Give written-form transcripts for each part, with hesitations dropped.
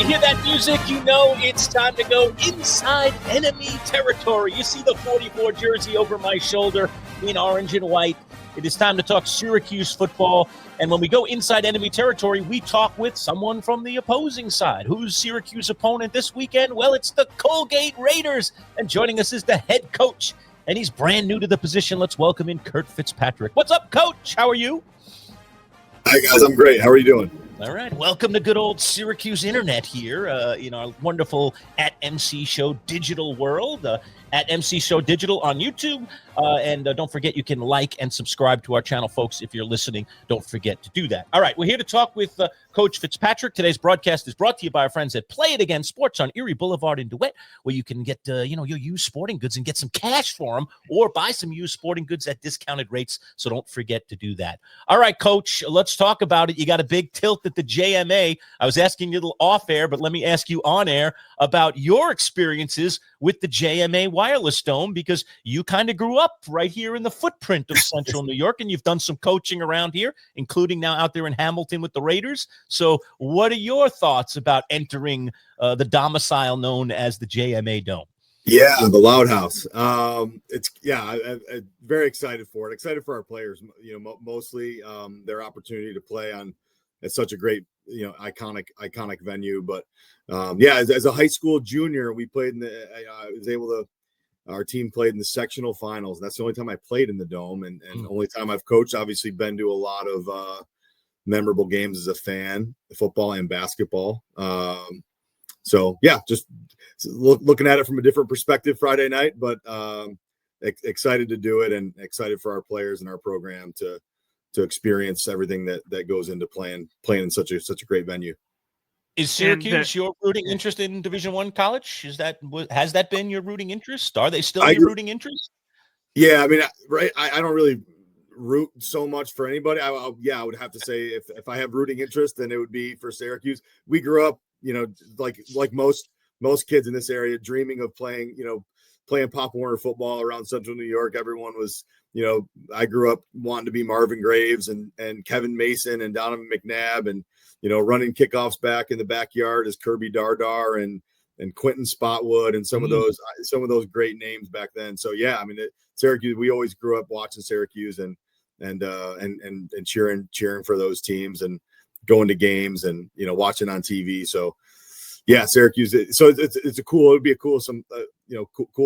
hear that music, you know it's time to go inside enemy territory. You see the 44 jersey over my shoulder in orange and white. It is time to talk Syracuse football. And when we go inside enemy territory, we talk with someone from the opposing side. Who's Syracuse opponent this weekend? Well, it's the Colgate Raiders. And joining us is the head coach. And he's brand new to the position. Let's welcome in Curt Fitzpatrick. What's up, Coach? How are you? Hi, guys. I'm great. How are you doing? All right. Welcome to good old Syracuse Internet here, our wonderful at MC Show Digital world, at MC Show Digital on YouTube. And don't forget, you can like and subscribe to our channel, folks. If you're listening, don't forget to do that. All right. We're here to talk with Coach Fitzpatrick. Today's broadcast is brought to you by our friends at Play It Again Sports on Erie Boulevard in DeWitt, where you can get, your used sporting goods and get some cash for them, or buy some used sporting goods at discounted rates. So don't forget to do that. All right, Coach, let's talk about it. You got a big tilt at the JMA. I was asking you a little off air, but let me ask you on air about your experiences with the JMA Wireless Dome, because you kind of grew up right here in the footprint of Central New York, and you've done some coaching around here, including now out there in Hamilton with the Raiders. So what are your thoughts about entering the domicile known as the JMA Dome? Yeah, the Loud House. I'm very excited for it. Excited for our players, mostly their opportunity to play on at such a great, iconic venue. But as a high school junior, we played our team played in the sectional finals. That's the only time I played in the Dome, and only time I've coached. Obviously, been to a lot of memorable games as a fan, football and basketball. Just looking at it from a different perspective Friday night, but excited to do it, and excited for our players and our program to experience everything that goes into playing in such a great venue. Is Syracuse your rooting interest in Division I college? Has that been your rooting interest? Are they still your rooting interest? Yeah, I mean, right. I don't really root so much for anybody. I would have to say if I have rooting interest, then it would be for Syracuse. We grew up, like most kids in this area, dreaming of playing Pop Warner football around Central New York. Everyone was, I grew up wanting to be Marvin Graves and Kevin Mason and Donovan McNabb, and running kickoffs back in the backyard as Kirby Dardar and Quentin Spotwood and some of those great names back then. So yeah, I mean, Syracuse, we always grew up watching Syracuse and cheering for those teams and going to games and watching on TV. So yeah, Syracuse. So it's cool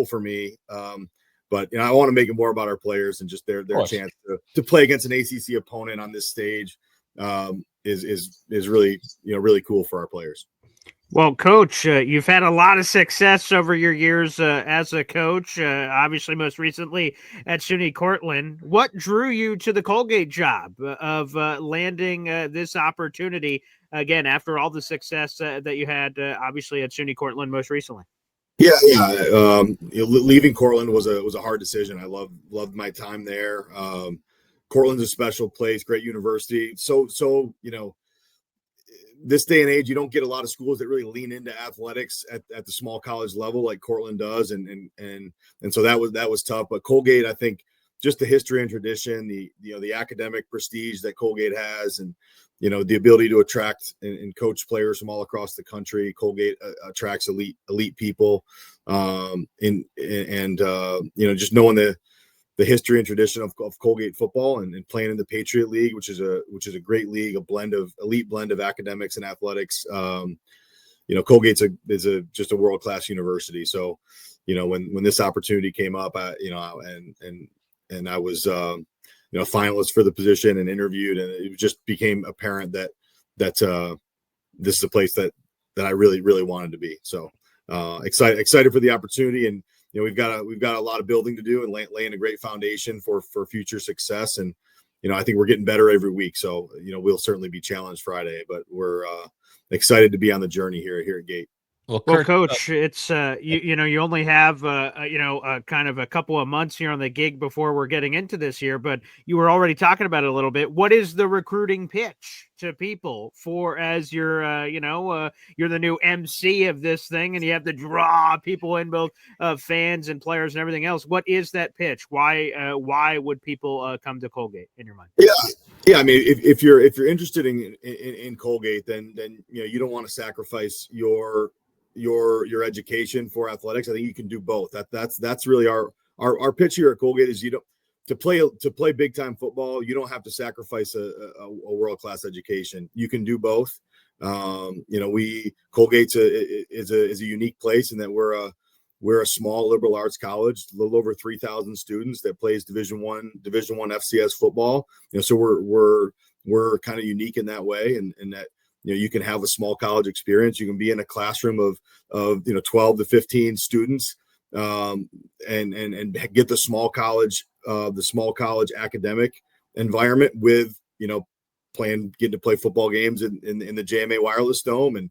for me. But I want to make it more about our players and just their chance to play against an ACC opponent on this stage is really really cool for our players. Well, Coach, you've had a lot of success over your years as a coach, obviously most recently at SUNY Cortland. What drew you to the Colgate job of landing this opportunity, again, after all the success that you had, obviously, at SUNY Cortland most recently? Yeah. Leaving Cortland was a hard decision. I loved my time there. Cortland's a special place, great university. So this day and age, you don't get a lot of schools that really lean into athletics at the small college level like Cortland does, and so that was tough. But Colgate, I think, just the history and tradition, the academic prestige that Colgate has, and the ability to attract and coach players from all across the country. Colgate attracts elite people, just knowing the history and tradition of Colgate football and playing in the Patriot League, which is a great league, elite blend of academics and athletics. Colgate's just a world-class university. So, when this opportunity came up, I was, a finalist for the position and interviewed, and it just became apparent that this is a place that I really, really wanted to be. So, excited for the opportunity, and we've got a lot of building to do and laying a great foundation for future success. And I think we're getting better every week. So we'll certainly be challenged Friday, but we're excited to be on the journey here at Gate. Well, Well, Curt, Coach, it's you only have kind of a couple of months here on the gig before we're getting into this year, but you were already talking about it a little bit. What is the recruiting pitch to people for as you're you're the new MC of this thing, and you have to draw people in, both fans and players and everything else. What is that pitch? Why would people come to Colgate in your mind? Yeah. I mean, if you're interested in Colgate, then you don't want to sacrifice your education for athletics. I think you can do both. That's really our pitch here at Colgate is to play big time football. You don't have to sacrifice a world-class education. You can do both. Colgate's is a unique place in that we're a small liberal arts college, a little over 3,000 students that plays Division I FCS football. So we're kind of unique in that way, and that you can have a small college experience. You can be in a classroom of 12 to 15 students, and get the small college academic environment with getting to play football games in the JMA Wireless Dome, and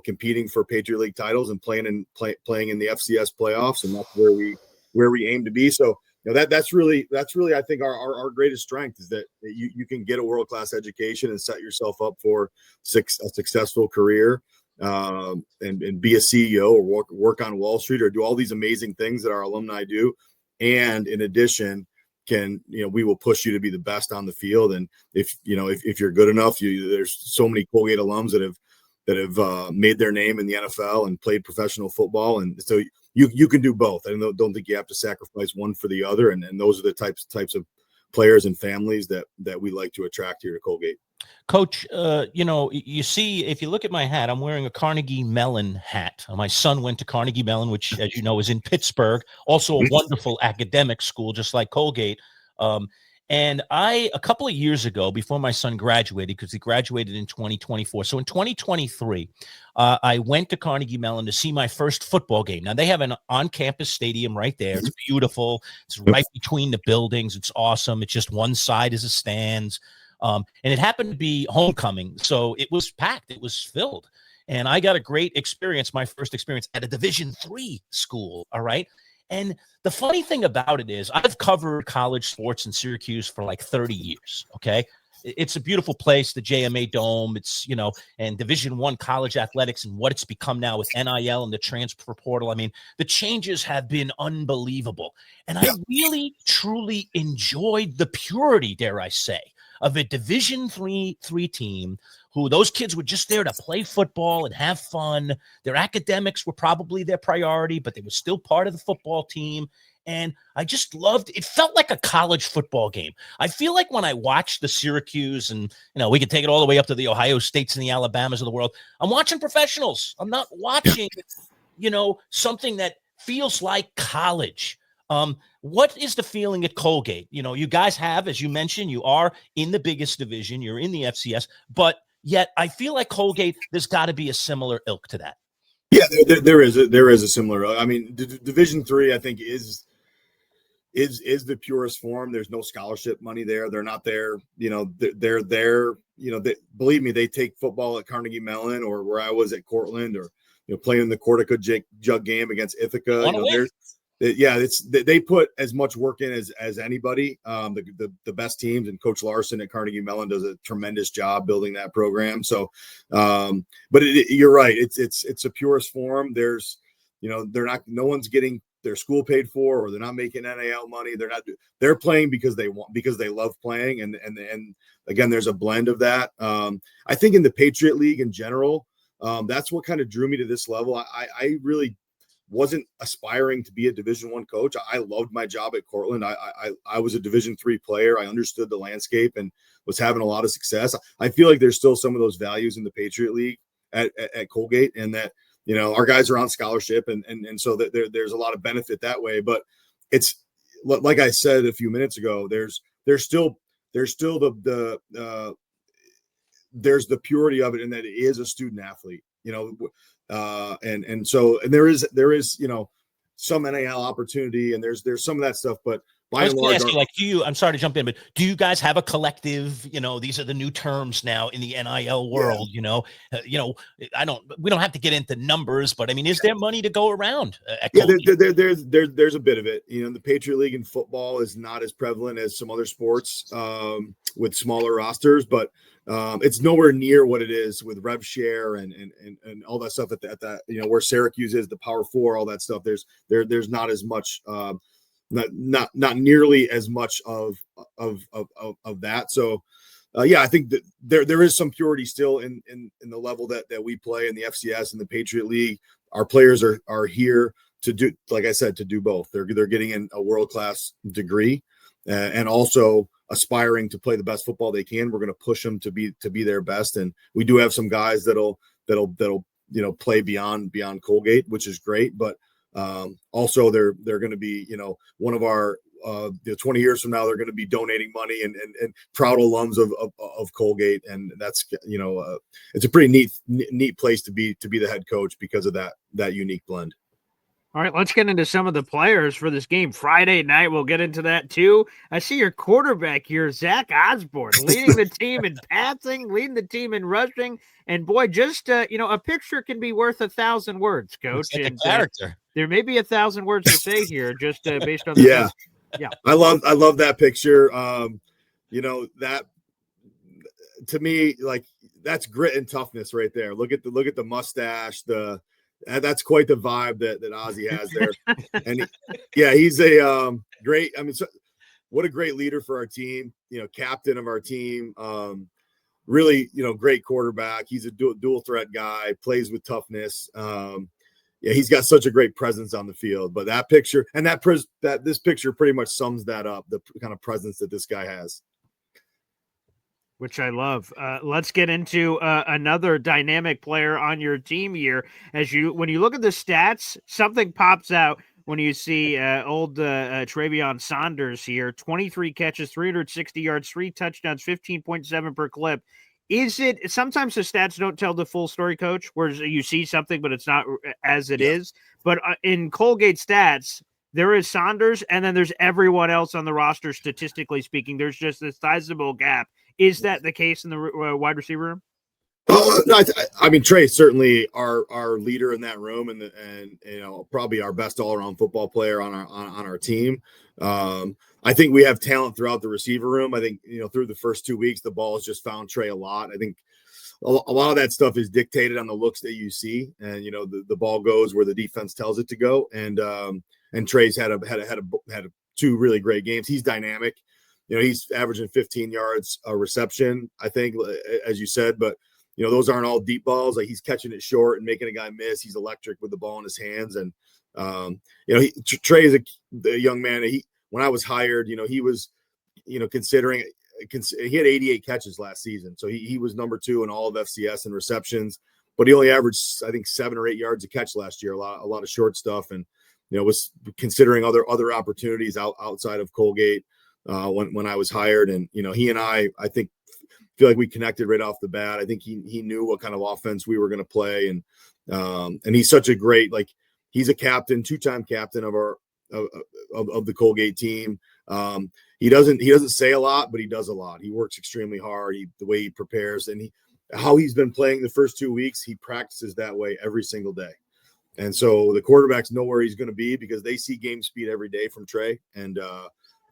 competing for Patriot League titles and playing in the FCS playoffs, and that's where we aim to be. So that's really I think our greatest strength is that you can get a world-class education and set yourself up for a successful career, and be a CEO or work on Wall Street or do all these amazing things that our alumni do. And in addition, we will push you to be the best on the field. And if you're good enough, there's so many Colgate alums that have made their name in the NFL and played professional football. And so you can do both. I don't think you have to sacrifice one for the other. And those are the types of players and families that we like to attract here to Colgate. Coach, you see, if you look at my hat, I'm wearing a Carnegie Mellon hat. My son went to Carnegie Mellon, which, as you know, is in Pittsburgh, also a wonderful academic school, just like Colgate. And a couple of years ago, before my son graduated, because he graduated in 2024. So in 2023, I went to Carnegie Mellon to see my first football game. Now, they have an on-campus stadium right there. It's beautiful. It's right between the buildings. It's awesome. It's just one side is the stands. And it happened to be homecoming, so it was packed. It was filled. And I got a great experience, my first experience at a Division III school, all right? And the funny thing about it is I've covered college sports in Syracuse for like 30 years, okay? It's a beautiful place, the JMA Dome. It's, and Division I college athletics and what it's become now with NIL and the transfer portal. I mean, the changes have been unbelievable. And I really, truly enjoyed the purity, dare I say, of a Division III team who those kids were just there to play football and have fun. Their academics were probably their priority, but they were still part of the football team. And I just loved it. Felt like a college football game. I feel like when I watch the Syracuse, and we can take it all the way up to the Ohio States and the Alabamas of the world, I'm watching professionals. I'm not watching, something that feels like college. What is the feeling at Colgate? You guys have, as you mentioned, you are in the biggest division. You're in the FCS, but yet I feel like Colgate, there's got to be a similar ilk to that. Yeah, there is a similar. I mean, Division III, I think, is the purest form. There's no scholarship money there. They're not there. They're there. Believe me, they take football at Carnegie Mellon or where I was at Cortland, or playing in the Cortica Jug game against Ithaca. They put as much work in as anybody. The best teams, and Coach Larson at Carnegie Mellon does a tremendous job building that program. So, but you're right. It's a purest form. There's, no one's getting their school paid for, or they're not making NIL money. They're playing because they love playing. And again, there's a blend of that. I think in the Patriot League in general, that's what kind of drew me to this level. I really wasn't aspiring to be a Division I coach. I loved my job at Cortland. I was a Division III player. I understood the landscape and was having a lot of success. I feel like there's still some of those values in the Patriot League at Colgate, and that, our guys are on scholarship, and so that there's a lot of benefit that way. But it's like I said a few minutes ago, there's still the there's the purity of it, in that it is a student athlete, and so there is some NIL opportunity, and there's some of that stuff, but by and large, like, I'm sorry to jump in, but do you guys have a collective, these are the new terms now in the NIL world, we don't have to get into numbers, but I mean, is there money to go around? There's a bit of it. The Patriot League in football is not as prevalent as some other sports with smaller rosters, but it's nowhere near what it is with rev share and all that stuff at that, where Syracuse is, the Power Four, all that stuff. There's not as much, not nearly as much of that. So I think that there is some purity still in the level that we play in the FCS and the Patriot League. Our players are here to do, like I said, to do both. They're getting in a world-class degree and also aspiring to play the best football they can. We're going to push them to be their best. And we do have some guys that'll play beyond Colgate, which is great. But also they're going to be, one of our 20 years from now, they're going to be donating money and proud alums of Colgate. And that's, it's a pretty neat place to be the head coach because of that unique blend. All right, let's get into some of the players for this game Friday night. We'll get into that too. I see your quarterback here, Zach Osborne, leading the team in passing, leading the team in rushing. And boy, just, a picture can be worth 1,000 words, Coach. It's like and a character. There may be 1,000 words to say here, just based on the yeah. I love that picture. That to me, like, that's grit and toughness right there. Look at the mustache, that's quite the vibe that Ozzy has there. And he's a great, what a great leader for our team, captain of our team. Really, great quarterback. He's a dual threat guy, plays with toughness. He's got such a great presence on the field. But that picture and this picture pretty much sums that up, the kind of presence that this guy has. Which I love. Let's get into another dynamic player on your team here. When you look at the stats, something pops out when you see old Travion Saunders here. 23 catches, 360 yards, 3 touchdowns, 15.7 per clip. Is it sometimes the stats don't tell the full story, Coach, where you see something, but it's not as it is. But in Colgate stats, there is Saunders, and then there's everyone else on the roster, statistically speaking. There's just this sizable gap. Is that the case in the wide receiver room? No, Trey's certainly our leader in that room, and probably our best all-around football player on our team. I think we have talent throughout the receiver room. I think through the first 2 weeks, the ball has just found Trey a lot. I think a lot of that stuff is dictated on the looks that you see, and the ball goes where the defense tells it to go. And Trey's had 2 really great games. He's dynamic. He's averaging 15 yards a reception, I think, as you said, but those aren't all deep balls. Like, he's catching it short and making a guy miss. He's electric with the ball in his hands. And, Trey is a young man. When I was hired, he was, considering he had 88 catches last season. So he was number 2 in all of FCS in receptions, but he only averaged, I think, 7 or 8 yards a catch last year. A lot of short stuff. And, was considering other opportunities outside of Colgate. When I was hired, and he and I think feel like we connected right off the bat. I think he knew what kind of offense we were going to play, and he's such a great, he's a captain, 2-time captain of our of the Colgate team. He doesn't say a lot, but he does a lot. He works extremely hard. The way he prepares, and how he's been playing the first 2 weeks, he practices that way every single day. And so the quarterbacks know where he's going to be because they see game speed every day from Trey, and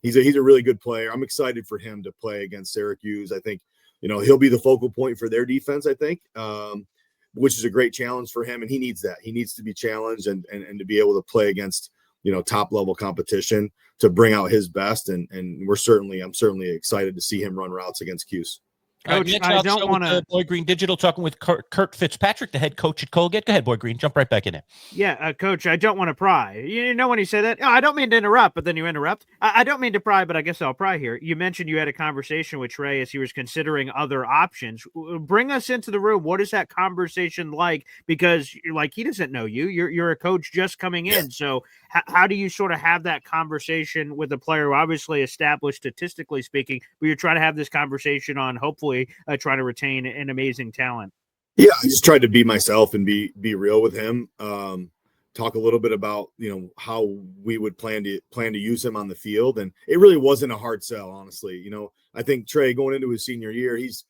he's a really good player. I'm excited for him to play against Syracuse. I think, he'll be the focal point for their defense, I think, which is a great challenge for him. And he needs that. He needs to be challenged and to be able to play against, top level competition to bring out his best. And I'm certainly excited to see him run routes against Cuse. Coach, I don't want to. Boy Green Digital talking with Curt Fitzpatrick, the head coach at Colgate. Go ahead, Boy Green. Jump right back in there. Yeah, Coach, I don't want to pry. When you say that, I don't mean to interrupt, but then you interrupt. I don't mean to pry, but I guess I'll pry here. You mentioned you had a conversation with Trey as he was considering other options. Bring us into the room. What is that conversation like? Because he doesn't know you. You're a coach just coming in. So how do you sort of have that conversation with a player who obviously established statistically speaking, but you're trying to have this conversation on hopefully trying to retain an amazing talent? Yeah, I just tried to be myself and be real with him. talk a little bit about, how we would plan to use him on the field. And it really wasn't a hard sell, honestly. I think Trey, going into his senior year, he's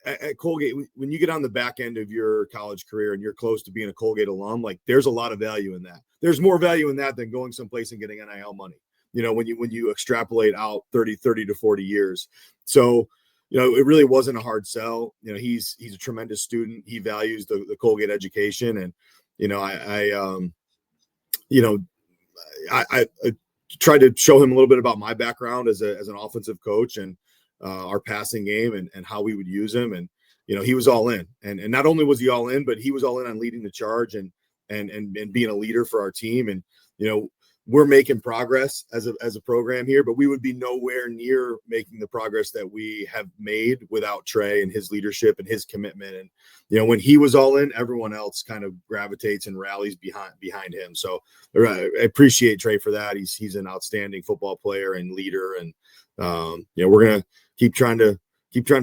at Colgate. When you get on the back end of your college career and you're close to being a Colgate alum, like there's a lot of value in that. There's more value in that than going someplace and getting NIL money, when you extrapolate out 30 to 40 years. So, it really wasn't a hard sell. He's a tremendous student. He values the Colgate education. And, I tried to show him a little bit about my background as an offensive coach and our passing game and how we would use him. And, he was all in. And not only was he all in, but he was all in on leading the charge and being a leader for our team. And, we're making progress as a program here, but we would be nowhere near making the progress that we have made without Trey and his leadership and his commitment. And, when he was all in, everyone else kind of gravitates and rallies behind him. So I appreciate Trey for that. He's an outstanding football player and leader. And, we're going to keep trying to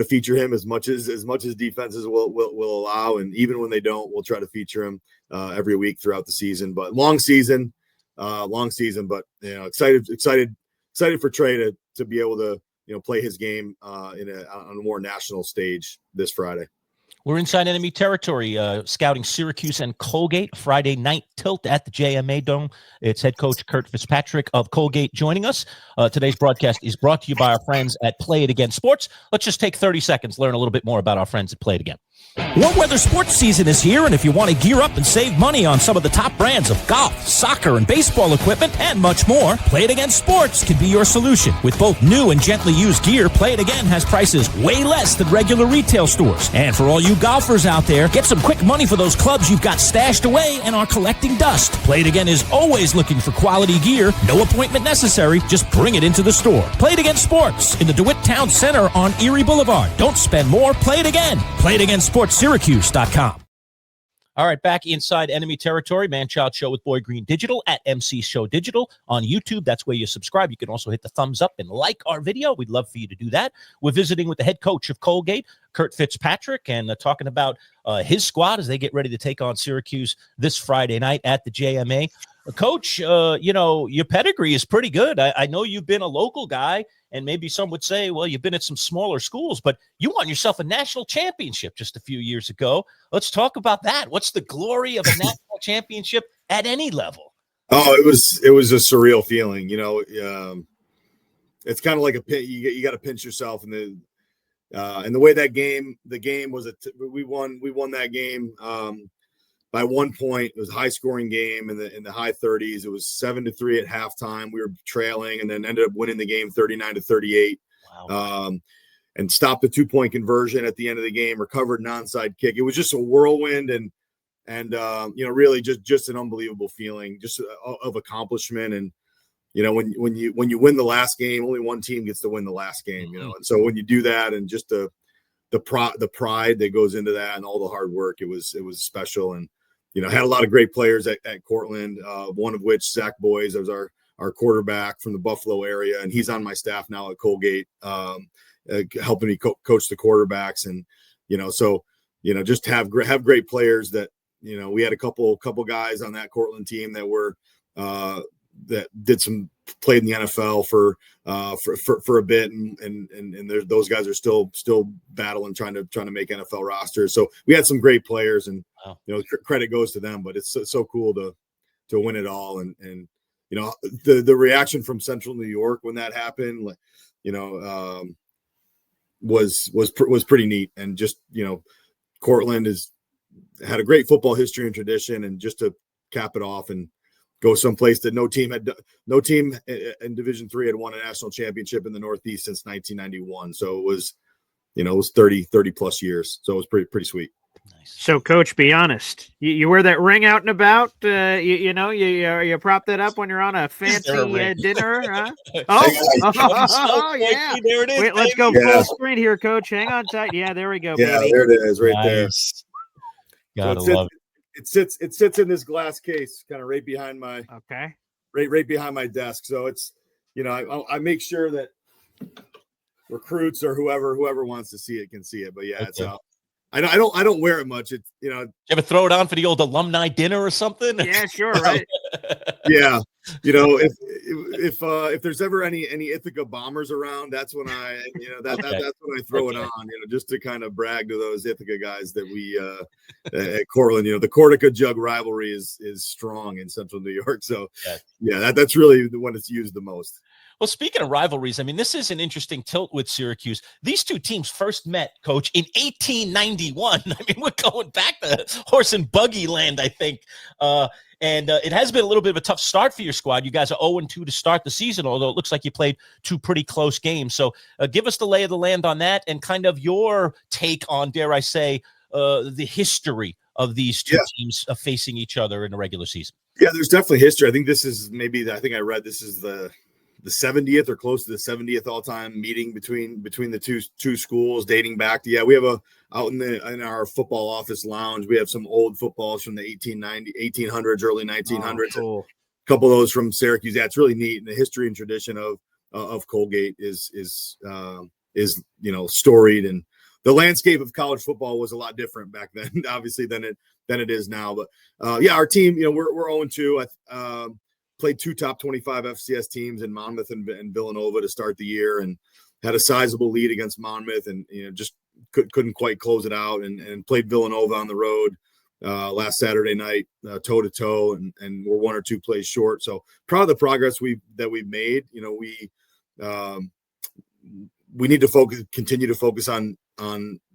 feature him as much as defenses will allow. And even when they don't, we'll try to feature him every week throughout the season, but long season, but excited for Trey to be able to play his game on a more national stage this Friday. We're inside enemy territory, scouting Syracuse and Colgate. Friday night tilt at the JMA Dome. It's head coach Curt Fitzpatrick of Colgate joining us. Today's broadcast is brought to you by our friends at Play It Again Sports. Let's just take 30 seconds, learn a little bit more about our friends at Play It Again. Warm weather sports season is here, and if you want to gear up and save money on some of the top brands of golf, soccer, and baseball equipment, and much more, Play It Again Sports can be your solution. With both new and gently used gear, Play It Again has prices way less than regular retail stores. And for all you golfers out there, get some quick money for those clubs you've got stashed away and are collecting dust. Play It Again is always looking for quality gear. No appointment necessary. Just bring it into the store. Play It Again Sports in the DeWitt Town Center on Erie Boulevard. Don't spend more. Play it again. Play It Again Sports. Syracuse.com. All right, back inside enemy territory, Manchild Show with Boy Green Digital at MC Show Digital on YouTube. That's where you subscribe. You can also hit the thumbs up and like our video. We'd love for you to do that. We're visiting with the head coach of Colgate, Curt Fitzpatrick, and talking about his squad as they get ready to take on Syracuse this Friday night at the JMA. Coach, your pedigree is pretty good. I know you've been a local guy, and maybe some would say, well, you've been at some smaller schools, but you won yourself a national championship just a few years ago. Let's talk about that. What's the glory of a national championship at any level? Oh, it was a surreal feeling. It's kind of like you got to pinch yourself, and the way the game was, we won that game. By 1 point, it was a high-scoring game in the high 30s. It was 7-3 at halftime. We were trailing, and then ended up winning the game 39-38. Wow. And stopped the 2-point conversion at the end of the game. Recovered an onside kick. It was just a whirlwind, and really just an unbelievable feeling, just of accomplishment. And when you win the last game, only one team gets to win the last game. And so when you do that, and just the pride that goes into that, and all the hard work, it was special. And had a lot of great players at Cortland, one of which, Zach Boys, was our quarterback from the Buffalo area, and he's on my staff now at Colgate, helping me coach the quarterbacks. And just have great players that we had a couple guys on that Cortland team that were that played in the NFL for a bit, and those guys are still battling, trying to make NFL rosters. So we had some great players, and credit goes to them. But it's so cool to win it all, and the reaction from Central New York when that happened, was pretty neat. And just Cortland has had a great football history and tradition, and just to cap it off and go someplace that no team in Division III had won a national championship in the Northeast since 1991. So it was 30 plus years. So it was pretty sweet. Nice. So, Coach, be honest. You wear that ring out and about. You prop that up when you're on a fancy dinner. Huh? Oh, yeah. There it is. Wait, let's go full screen here, Coach. Hang on tight. Yeah, there we go. Yeah, baby. there it is, right Nice. There. Gotta love it. It sits in this glass case, kind of right behind my right behind my desk. So it's I make sure that recruits or whoever wants to see it can see it. But yeah, It's I don't wear it much. It's, you ever throw it on for the old alumni dinner or something? Yeah, sure, right. Yeah, if there's ever any Ithaca Bombers around, that's when I that's when I throw it on, just to kind of brag to those Ithaca guys that we at Cortland, the Cortica Jug rivalry is strong in Central New York. So that's really the one that's used the most. Well, speaking of rivalries, I mean, this is an interesting tilt with Syracuse. These two teams first met, Coach, in 1891. I mean, we're going back to horse and buggy land, I think. And it has been a little bit of a tough start for your squad. You guys are 0-2 to start the season, although it looks like you played two pretty close games. So give us the lay of the land on that and kind of your take on, dare I say, the history of these two teams facing each other in the regular season. Yeah, there's definitely history. I think this is I think I read this is the 70th or close to the 70th all-time meeting between the two schools, dating back to we have out in our football office lounge, we have some old footballs from the 1800s, early 1900s. Cool. A couple of those from Syracuse. It's really neat, and the history and tradition of Colgate is storied, and the landscape of college football was a lot different back then, obviously, than it is now. But our team, we're 0-2. Played two top 25 FCS teams in Monmouth and Villanova to start the year, and had a sizable lead against Monmouth, and just couldn't quite close it out, and played Villanova on the road last Saturday night, toe to toe, and we're 1 or 2 plays short. So proud of the progress we've made. We need to continue to focus on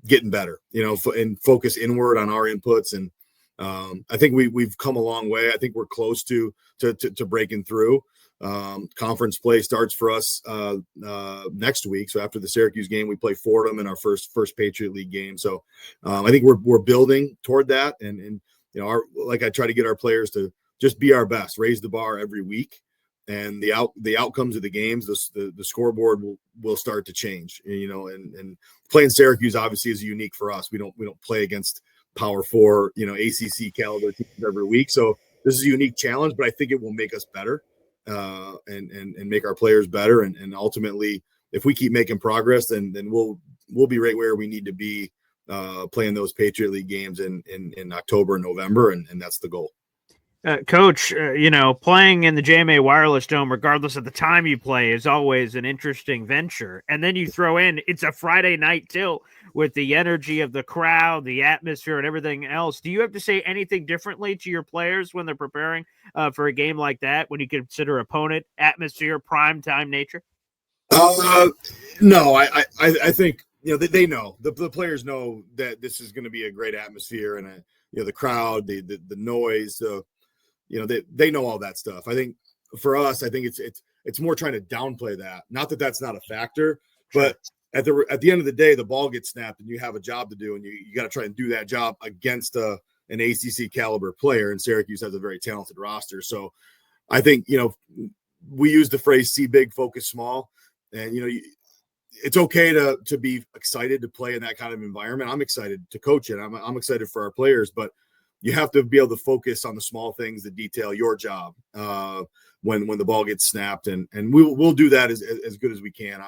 getting better, and focus inward on our inputs. And I think we've come a long way. I think we're close to breaking through. Conference play starts for us next week. So after the Syracuse game, we play Fordham in our first Patriot League game. So I think we're building toward that, and I try to get our players to just be our best, raise the bar every week, and the outcomes of the games, the scoreboard will start to change. And playing Syracuse obviously is unique for us. We don't play against Power 4, ACC caliber teams every week. So this is a unique challenge, but I think it will make us better, and make our players better. And ultimately, if we keep making progress, then we'll be right where we need to be, playing those Patriot League games in October and November. And that's the goal. Coach, playing in the JMA Wireless Dome, regardless of the time you play, is always an interesting venture. And then you throw in, it's a Friday night tilt with the energy of the crowd, the atmosphere, and everything else. Do you have to say anything differently to your players when they're preparing for a game like that, when you consider opponent, atmosphere, prime time nature? No, I think, they know, the players know that this is going to be a great atmosphere, and the crowd, the noise, they know all that stuff. I think for us, it's more trying to downplay that. Not that that's not a factor, but at the end of the day, the ball gets snapped, and you have a job to do, and you got to try and do that job against an ACC caliber player. And Syracuse has a very talented roster, so I think we use the phrase "see big, focus small," and it's okay to be excited to play in that kind of environment. I'm excited to coach it. I'm excited for our players, but you have to be able to focus on the small things that detail your job when the ball gets snapped, and we'll do that as good as we can.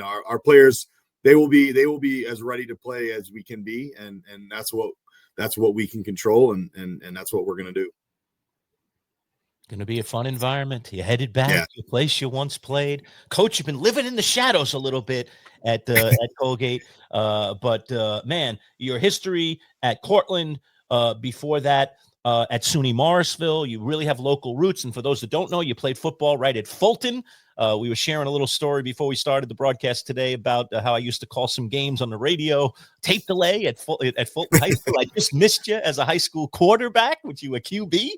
Our players, they will be as ready to play as we can be, and that's what we can control, and that's what we're going to do. Going to be a fun environment. You headed back to a place you once played. Coach, you've been living in the shadows a little bit at Colgate, but man, your history at Cortland, before that, at SUNY Morrisville, you really have local roots. And for those that don't know, you played football right at Fulton. We were sharing a little story before we started the broadcast today about how I used to call some games on the radio, tape delay at Fulton High School. I just missed you as a high school quarterback, with you a QB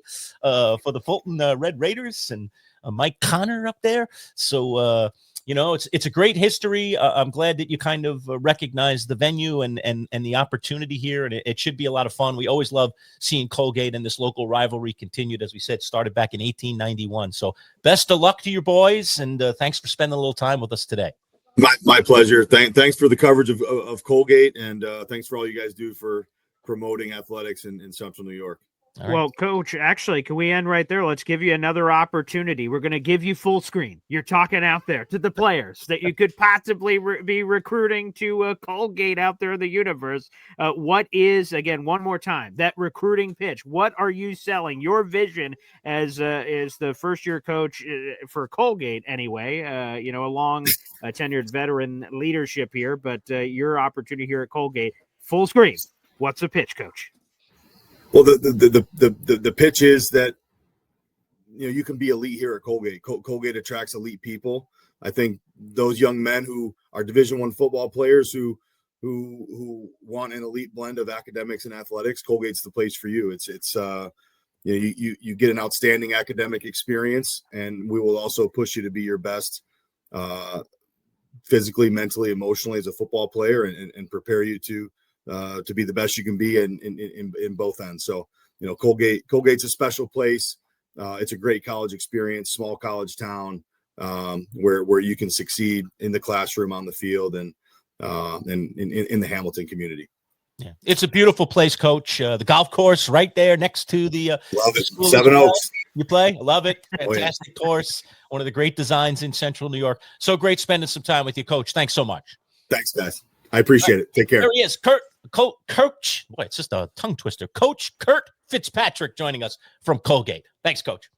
for the Fulton Red Raiders, and Mike Connor up there. So, it's a great history. I'm glad that you kind of recognize the venue and the opportunity here, and it should be a lot of fun. We always love seeing Colgate and this local rivalry continued. As we said, started back in 1891. So best of luck to your boys, and thanks for spending a little time with us today. My pleasure. Thanks for the coverage of Colgate, and thanks for all you guys do for promoting athletics in Central New York. All right. Well, Coach, actually, can we end right there? Let's give you another opportunity. We're going to give you full screen. You're talking out there to the players that you could possibly be recruiting to Colgate out there in the universe. What is, again, one more time, that recruiting pitch? What are you selling? Your vision as the first-year coach for Colgate, anyway, a long tenured veteran leadership here, but your opportunity here at Colgate, full screen. What's the pitch, Coach? Well, the pitch is that you can be elite here at Colgate. Colgate attracts elite people. I think those young men who are Division I football players who want an elite blend of academics and athletics, Colgate's the place for you. You get an outstanding academic experience, and we will also push you to be your best physically, mentally, emotionally as a football player, and prepare you to be the best you can be in both ends. So, Colgate's a special place. It's a great college experience, small college town, where you can succeed in the classroom, on the field, and in the Hamilton community. Yeah, it's a beautiful place, Coach. The golf course right there next to the love it. school. 7 Oaks. You play? I love it. Fantastic Oh, yeah. course. One of the great designs in Central New York. So great spending some time with you, Coach. Thanks so much. Thanks, guys. I appreciate it. Take care. There he is, Coach. Boy, it's just a tongue twister. Coach Curt Fitzpatrick joining us from Colgate. Thanks, Coach.